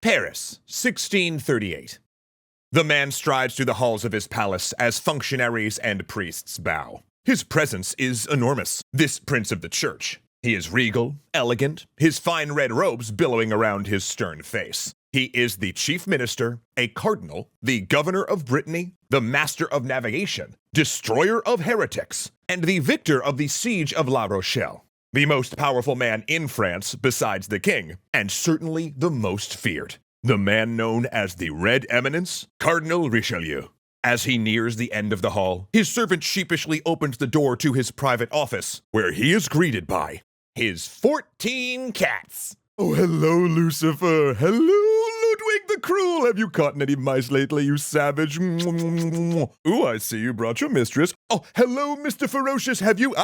Paris, 1638. The man strides through the halls of his palace as functionaries and priests bow. His presence is enormous, this prince of the church. He is regal, elegant, his fine red robes billowing around his stern face. He is the chief minister, a cardinal, the governor of Brittany, the master of navigation, destroyer of heretics, and the victor of the siege of La Rochelle. The most powerful man in France besides the king, and certainly the most feared. The man known as the Red Eminence, Cardinal Richelieu. As he nears the end of the hall, his servant sheepishly opens the door to his private office, where he is greeted by his 14 cats. Oh, hello, Lucifer. Hello, Ludwig the Cruel. Have you caught any mice lately, you savage? Ooh, I see you brought your mistress. Oh, hello, Mr. Ferocious. Have you...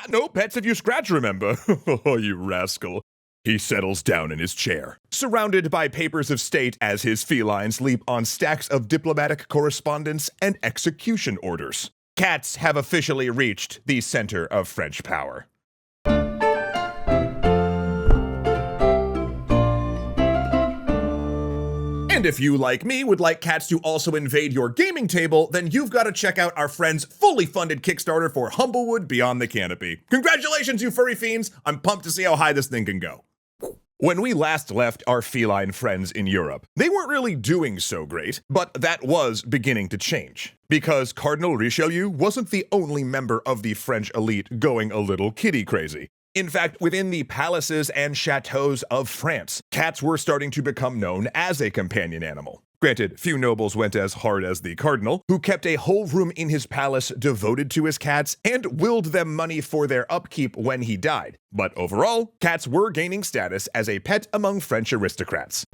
no pets if you scratch, remember. Oh, you rascal. He settles down in his chair, surrounded by papers of state as his felines leap on stacks of diplomatic correspondence and execution orders. Cats have officially reached the center of French power. And if you, like me, would like cats to also invade your gaming table, then you've got to check out our friend's fully funded Kickstarter for Humblewood Beyond the Canopy. Congratulations, you furry fiends! I'm pumped to see how high this thing can go. When we last left our feline friends in Europe, they weren't really doing so great, but that was beginning to change. Because Cardinal Richelieu wasn't the only member of the French elite going a little kitty crazy. In fact, within the palaces and chateaux of France, cats were starting to become known as a companion animal. Granted, few nobles went as hard as the cardinal, who kept a whole room in his palace devoted to his cats and willed them money for their upkeep when he died. But overall, cats were gaining status as a pet among French aristocrats.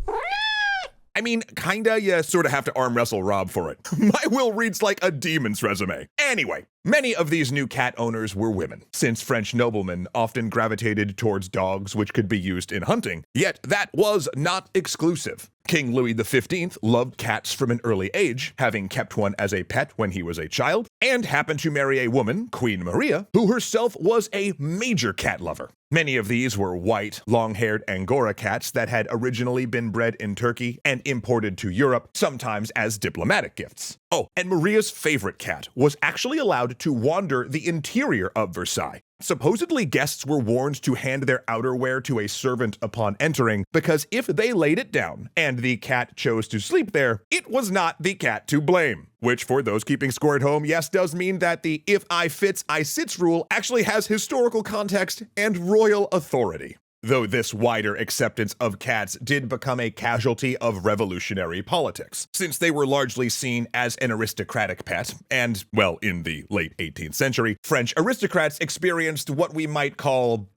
I mean, kinda, you sorta have to arm wrestle Rob for it. My will reads like a demon's resume. Anyway, many of these new cat owners were women, since French noblemen often gravitated towards dogs which could be used in hunting, yet that was not exclusive. King Louis XV loved cats from an early age, having kept one as a pet when he was a child, and happened to marry a woman, Queen Maria, who herself was a major cat lover. Many of these were white, long-haired Angora cats that had originally been bred in Turkey and imported to Europe, sometimes as diplomatic gifts. Oh, and Maria's favorite cat was actually allowed to wander the interior of Versailles. Supposedly, guests were warned to hand their outerwear to a servant upon entering, because if they laid it down and the cat chose to sleep there, it was not the cat to blame. Which, for those keeping score at home, yes, does mean that the if I fits, I sits rule actually has historical context and royal authority. Though this wider acceptance of cats did become a casualty of revolutionary politics, since they were largely seen as an aristocratic pet, and, well, in the late 18th century, French aristocrats experienced what we might call,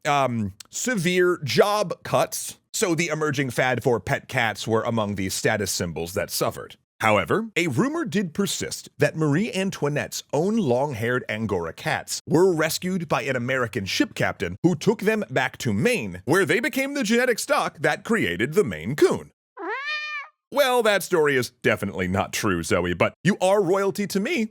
severe job cuts, so the emerging fad for pet cats were among the status symbols that suffered. However, a rumor did persist that Marie Antoinette's own long-haired Angora cats were rescued by an American ship captain who took them back to Maine, where they became the genetic stock that created the Maine Coon. Well, that story is definitely not true, Zoe, but you are royalty to me.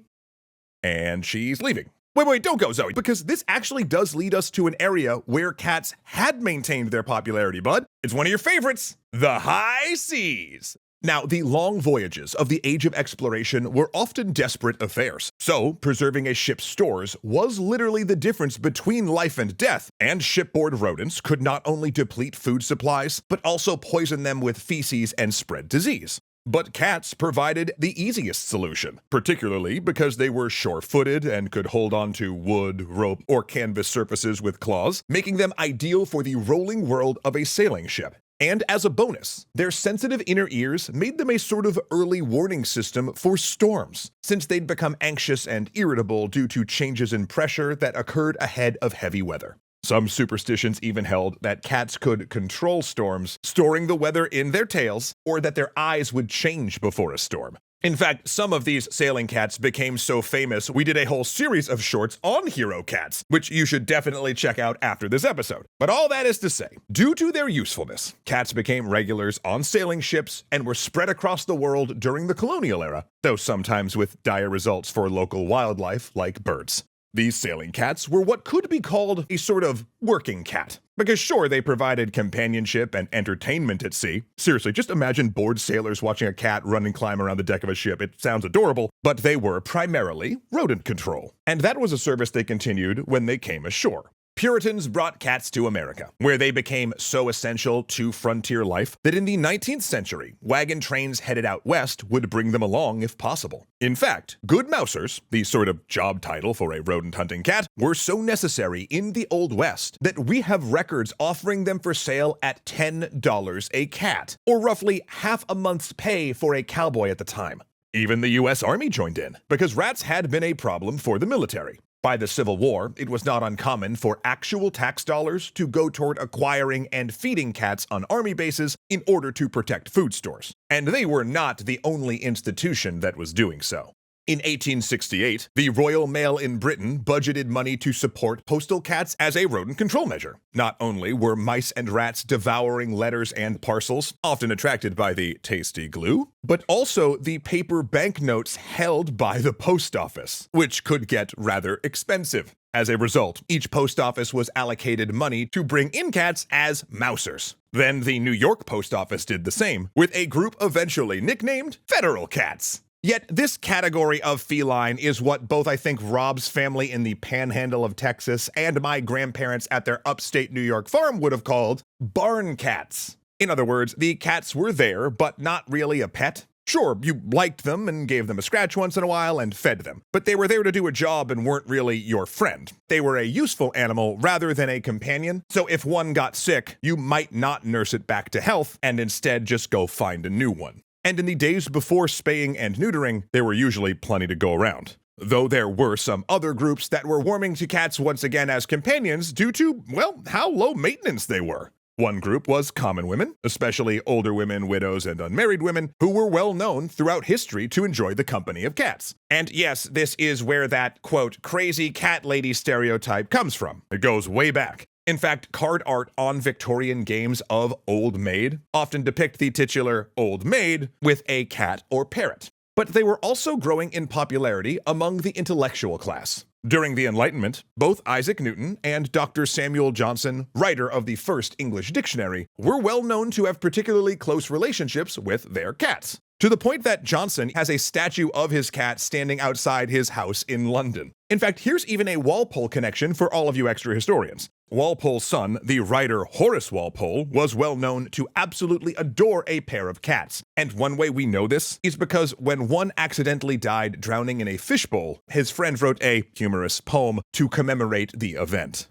And she's leaving. Wait, don't go, Zoe, because this actually does lead us to an area where cats had maintained their popularity, bud. It's one of your favorites, the high seas. Now, the long voyages of the Age of Exploration were often desperate affairs, so preserving a ship's stores was literally the difference between life and death, and shipboard rodents could not only deplete food supplies, but also poison them with feces and spread disease. But cats provided the easiest solution, particularly because they were sure-footed and could hold on to wood, rope, or canvas surfaces with claws, making them ideal for the rolling world of a sailing ship. And as a bonus, their sensitive inner ears made them a sort of early warning system for storms, since they'd become anxious and irritable due to changes in pressure that occurred ahead of heavy weather. Some superstitions even held that cats could control storms, storing the weather in their tails, or that their eyes would change before a storm. In fact, some of these sailing cats became so famous, we did a whole series of shorts on hero cats, which you should definitely check out after this episode. But all that is to say, due to their usefulness, cats became regulars on sailing ships and were spread across the world during the colonial era, though sometimes with dire results for local wildlife like birds. These sailing cats were what could be called a sort of working cat. Because sure, they provided companionship and entertainment at sea. Seriously, just imagine bored sailors watching a cat run and climb around the deck of a ship. It sounds adorable, but they were primarily rodent control. And that was a service they continued when they came ashore. Puritans brought cats to America, where they became so essential to frontier life that in the 19th century, wagon trains headed out west would bring them along if possible. In fact, good mousers, the sort of job title for a rodent hunting cat, were so necessary in the Old West that we have records offering them for sale at $10 a cat, or roughly half a month's pay for a cowboy at the time. Even the US Army joined in, because rats had been a problem for the military. By the Civil War, it was not uncommon for actual tax dollars to go toward acquiring and feeding cats on army bases in order to protect food stores. And they were not the only institution that was doing so. In 1868, the Royal Mail in Britain budgeted money to support postal cats as a rodent control measure. Not only were mice and rats devouring letters and parcels, often attracted by the tasty glue, but also the paper banknotes held by the post office, which could get rather expensive. As a result, each post office was allocated money to bring in cats as mousers. Then the New York post office did the same, with a group eventually nicknamed Federal Cats. Yet this category of feline is what both I think Rob's family in the panhandle of Texas and my grandparents at their upstate New York farm would have called barn cats. In other words, the cats were there, but not really a pet. Sure, you liked them and gave them a scratch once in a while and fed them, but they were there to do a job and weren't really your friend. They were a useful animal rather than a companion, so if one got sick, you might not nurse it back to health and instead just go find a new one. And in the days before spaying and neutering, there were usually plenty to go around. Though there were some other groups that were warming to cats once again as companions due to, well, how low maintenance they were. One group was common women, especially older women, widows, and unmarried women, who were well known throughout history to enjoy the company of cats. And yes, this is where that, quote, crazy cat lady stereotype comes from. It goes way back. In fact, card art on Victorian games of Old Maid often depict the titular Old Maid with a cat or parrot. But they were also growing in popularity among the intellectual class. During the Enlightenment, both Isaac Newton and Dr. Samuel Johnson, writer of the first English dictionary, were well known to have particularly close relationships with their cats. To the point that Johnson has a statue of his cat standing outside his house in London. In fact, here's even a Walpole connection for all of you extra historians. Walpole's son, the writer Horace Walpole, was well known to absolutely adore a pair of cats. And one way we know this is because when one accidentally died drowning in a fishbowl, his friend wrote a humorous poem to commemorate the event.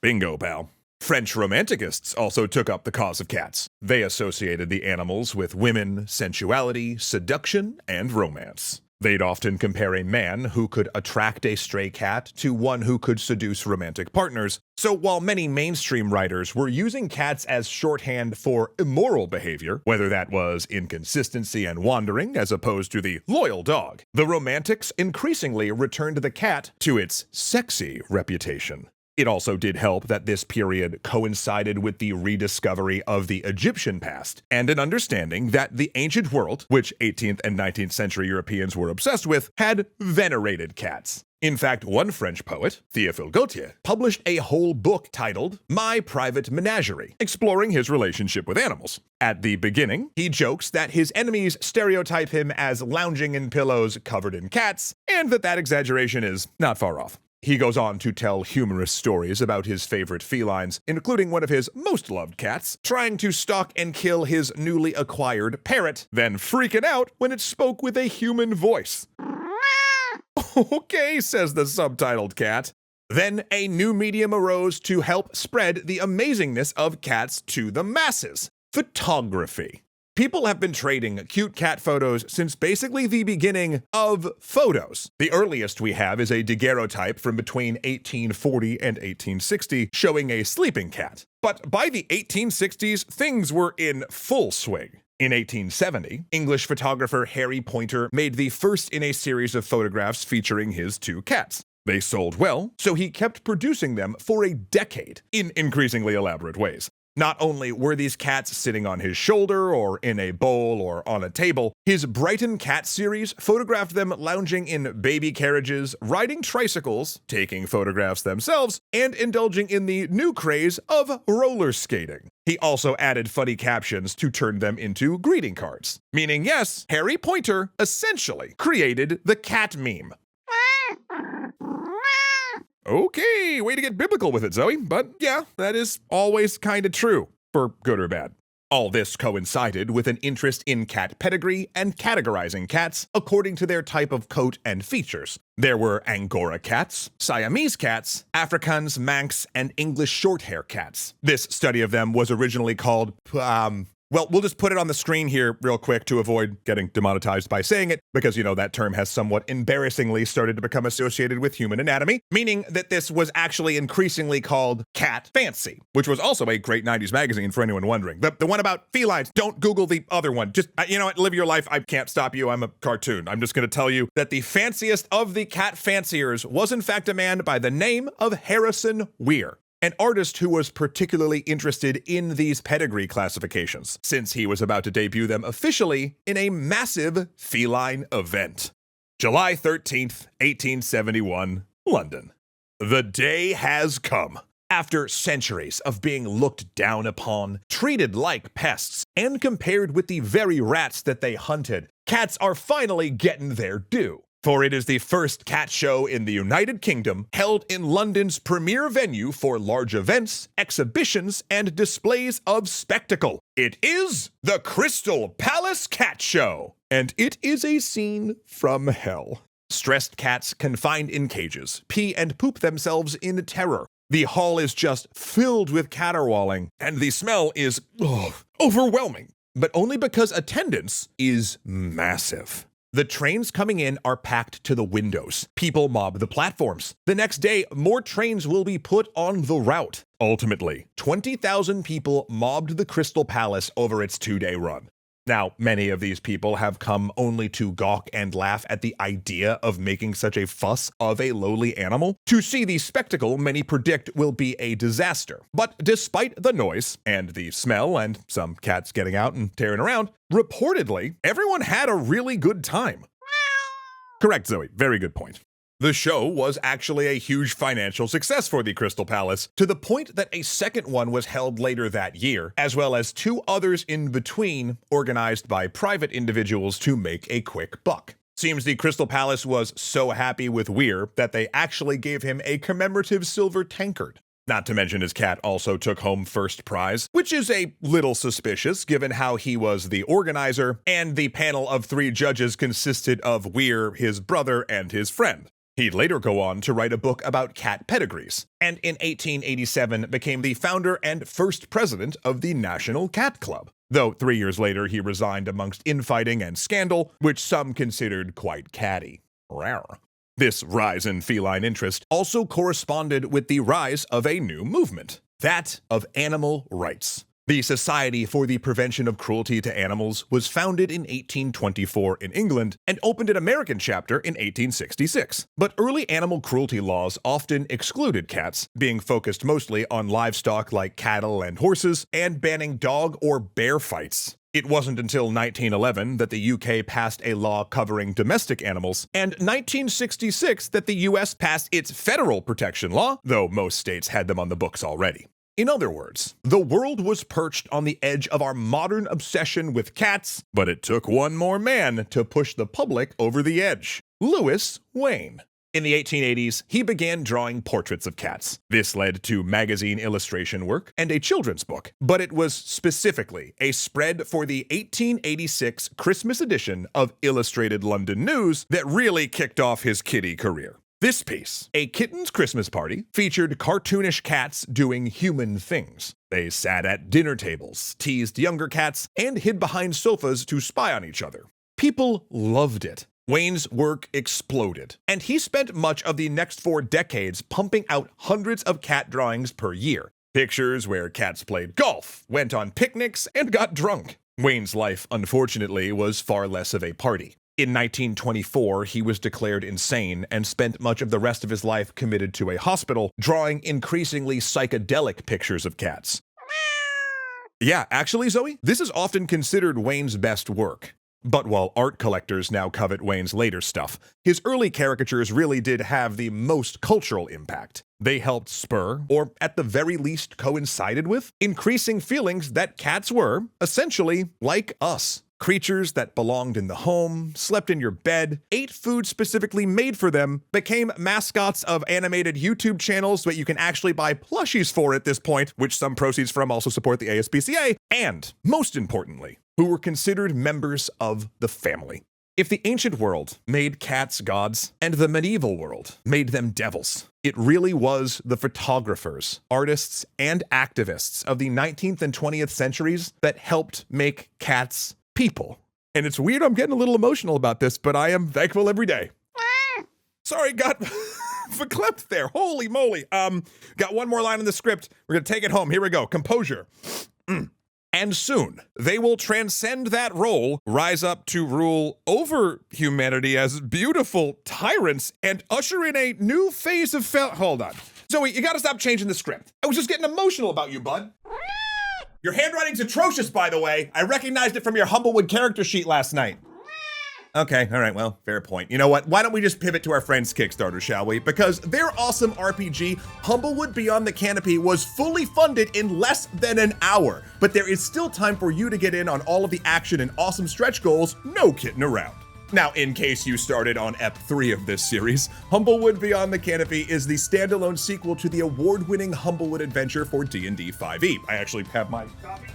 Bingo, pal. French romanticists also took up the cause of cats. They associated the animals with women, sensuality, seduction, and romance. They'd often compare a man who could attract a stray cat to one who could seduce romantic partners. So while many mainstream writers were using cats as shorthand for immoral behavior, whether that was inconsistency and wandering as opposed to the loyal dog, the romantics increasingly returned the cat to its sexy reputation. It also did help that this period coincided with the rediscovery of the Egyptian past, and an understanding that the ancient world, which 18th and 19th century Europeans were obsessed with, had venerated cats. In fact, one French poet, Théophile Gautier, published a whole book titled My Private Menagerie, exploring his relationship with animals. At the beginning, he jokes that his enemies stereotype him as lounging in pillows covered in cats, and that exaggeration is not far off. He goes on to tell humorous stories about his favorite felines, including one of his most loved cats, trying to stalk and kill his newly acquired parrot, then freaking out when it spoke with a human voice. Okay, says the subtitled cat. Then a new medium arose to help spread the amazingness of cats to the masses: photography. People have been trading cute cat photos since basically the beginning of photos. The earliest we have is a daguerreotype from between 1840 and 1860 showing a sleeping cat. But by the 1860s, things were in full swing. In 1870, English photographer Harry Pointer made the first in a series of photographs featuring his two cats. They sold well, so he kept producing them for a decade in increasingly elaborate ways. Not only were these cats sitting on his shoulder or in a bowl or on a table, his Brighton Cat series photographed them lounging in baby carriages, riding tricycles, taking photographs themselves, and indulging in the new craze of roller skating. He also added funny captions to turn them into greeting cards. Meaning, yes, Harry Pointer essentially created the cat meme. Okay, way to get biblical with it, Zoe, but yeah, that is always kinda true, for good or bad. All this coincided with an interest in cat pedigree and categorizing cats according to their type of coat and features. There were Angora cats, Siamese cats, Afrikaans, Manx, and English shorthair cats. This study of them was originally called, well, we'll just put it on the screen here real quick to avoid getting demonetized by saying it, because, you know, that term has somewhat embarrassingly started to become associated with human anatomy, meaning that this was actually increasingly called Cat Fancy, which was also a great 90s magazine for anyone wondering. The one about felines, don't Google the other one. Just, you know what, live your life. I can't stop you. I'm a cartoon. I'm just going to tell you that the fanciest of the cat fanciers was in fact a man by the name of Harrison Weir, an artist who was particularly interested in these pedigree classifications, since he was about to debut them officially in a massive feline event. July 13th, 1871, London. The day has come. After centuries of being looked down upon, treated like pests, and compared with the very rats that they hunted, cats are finally getting their due. For it is the first cat show in the United Kingdom, held in London's premier venue for large events, exhibitions, and displays of spectacle. It is the Crystal Palace Cat Show, and it is a scene from hell. Stressed cats confined in cages pee and poop themselves in terror. The hall is just filled with caterwauling, and the smell is overwhelming, but only because attendance is massive. The trains coming in are packed to the windows. People mob the platforms. The next day, more trains will be put on the route. Ultimately, 20,000 people mobbed the Crystal Palace over its 2-day run. Now, many of these people have come only to gawk and laugh at the idea of making such a fuss of a lowly animal. To see the spectacle many predict will be a disaster. But despite the noise, and the smell, and some cats getting out and tearing around, reportedly, everyone had a really good time. Correct, Zoe. Very good point. The show was actually a huge financial success for the Crystal Palace, to the point that a second one was held later that year, as well as 2 others in between, organized by private individuals to make a quick buck. Seems the Crystal Palace was so happy with Weir that they actually gave him a commemorative silver tankard. Not to mention his cat also took home first prize, which is a little suspicious given how he was the organizer, and the panel of 3 judges consisted of Weir, his brother, and his friend. He'd later go on to write a book about cat pedigrees, and in 1887 became the founder and first president of the National Cat Club, though 3 years later he resigned amongst infighting and scandal, which some considered quite catty. Rawr. This rise in feline interest also corresponded with the rise of a new movement, that of animal rights. The Society for the Prevention of Cruelty to Animals was founded in 1824 in England and opened an American chapter in 1866. But early animal cruelty laws often excluded cats, being focused mostly on livestock like cattle and horses, and banning dog or bear fights. It wasn't until 1911 that the UK passed a law covering domestic animals, and 1966 that the US passed its federal protection law, though most states had them on the books already. In other words, the world was perched on the edge of our modern obsession with cats, but it took one more man to push the public over the edge: Louis Wain. In the 1880s, he began drawing portraits of cats. This led to magazine illustration work and a children's book, but it was specifically a spread for the 1886 Christmas edition of Illustrated London News that really kicked off his kitty career. This piece, A Kitten's Christmas Party, featured cartoonish cats doing human things. They sat at dinner tables, teased younger cats, and hid behind sofas to spy on each other. People loved it. Wain's work exploded, and he spent much of the next 4 decades pumping out hundreds of cat drawings per year. Pictures where cats played golf, went on picnics, and got drunk. Wain's life, unfortunately, was far less of a party. In 1924, he was declared insane and spent much of the rest of his life committed to a hospital, drawing increasingly psychedelic pictures of cats. Yeah, actually, Zoe, this is often considered Wayne's best work. But while art collectors now covet Wayne's later stuff, his early caricatures really did have the most cultural impact. They helped spur, or at the very least coincided with, increasing feelings that cats were, essentially, like us. Creatures that belonged in the home, slept in your bed, ate food specifically made for them, became mascots of animated YouTube channels that you can actually buy plushies for at this point, which some proceeds from also support the ASPCA, and, most importantly, who were considered members of the family. If the ancient world made cats gods, and the medieval world made them devils, it really was the photographers, artists, and activists of the 19th and 20th centuries that helped make cats people. And it's weird I'm getting a little emotional about this, but I am thankful every day. Sorry, got verklempt there. Holy moly. Got one more line in the script. We're gonna take it home. Here we go. Composure. And soon, they will transcend that role, rise up to rule over humanity as beautiful tyrants, and usher in a new phase of Hold on. Zoe, you gotta stop changing the script. I was just getting emotional about you, bud. Your handwriting's atrocious, by the way. I recognized it from your Humblewood character sheet last night. Okay, all right, well, fair point. You know what? Why don't we just pivot to our friend's Kickstarter, shall we? Because their awesome RPG, Humblewood Beyond the Canopy, was fully funded in less than an hour. But there is still time for you to get in on all of the action and awesome stretch goals, no kidding around. Now, in case you started on Ep 3 of this series, Humblewood Beyond the Canopy is the standalone sequel to the award-winning Humblewood adventure for D&D 5e. I actually have my copy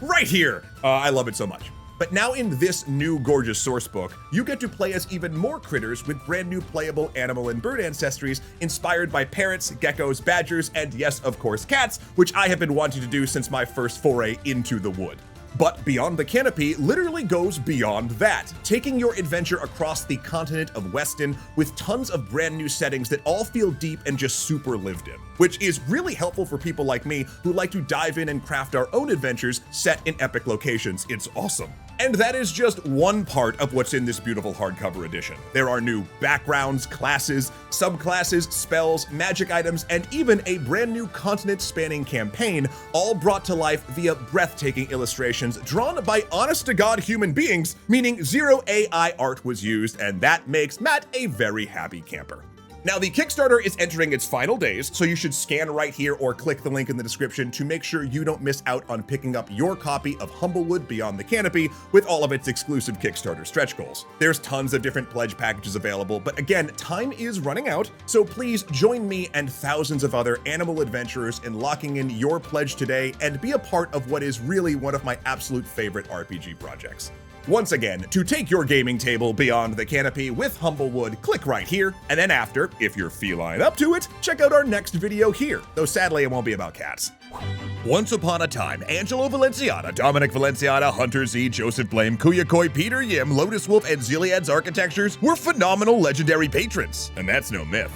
right here. I love it so much. But now in this new gorgeous source book, you get to play as even more critters with brand new playable animal and bird ancestries inspired by parrots, geckos, badgers, and yes, of course, cats, which I have been wanting to do since my first foray into the wood. But Beyond the Canopy literally goes beyond that, taking your adventure across the continent of Weston with tons of brand new settings that all feel deep and just super lived in, which is really helpful for people like me who like to dive in and craft our own adventures set in epic locations. It's awesome. And that is just one part of what's in this beautiful hardcover edition. There are new backgrounds, classes, subclasses, spells, magic items, and even a brand new continent-spanning campaign, all brought to life via breathtaking illustrations drawn by honest-to-God human beings, meaning zero AI art was used, and that makes Matt a very happy camper. Now, the Kickstarter is entering its final days, so you should scan right here or click the link in the description to make sure you don't miss out on picking up your copy of Humblewood Beyond the Canopy with all of its exclusive Kickstarter stretch goals. There's tons of different pledge packages available, but again, time is running out, so please join me and thousands of other animal adventurers in locking in your pledge today and be a part of what is really one of my absolute favorite RPG projects. Once again, to take your gaming table beyond the canopy with Humblewood, click right here, and then after, if you're feline up to it, check out our next video here, though sadly it won't be about cats. Once upon a time, Angelo Valenciana, Dominic Valenciana, Hunter Z, Joseph Blame, Kuyakoi, Peter Yim, Lotus Wolf, and Ziliad's architectures were phenomenal legendary patrons, and that's no myth.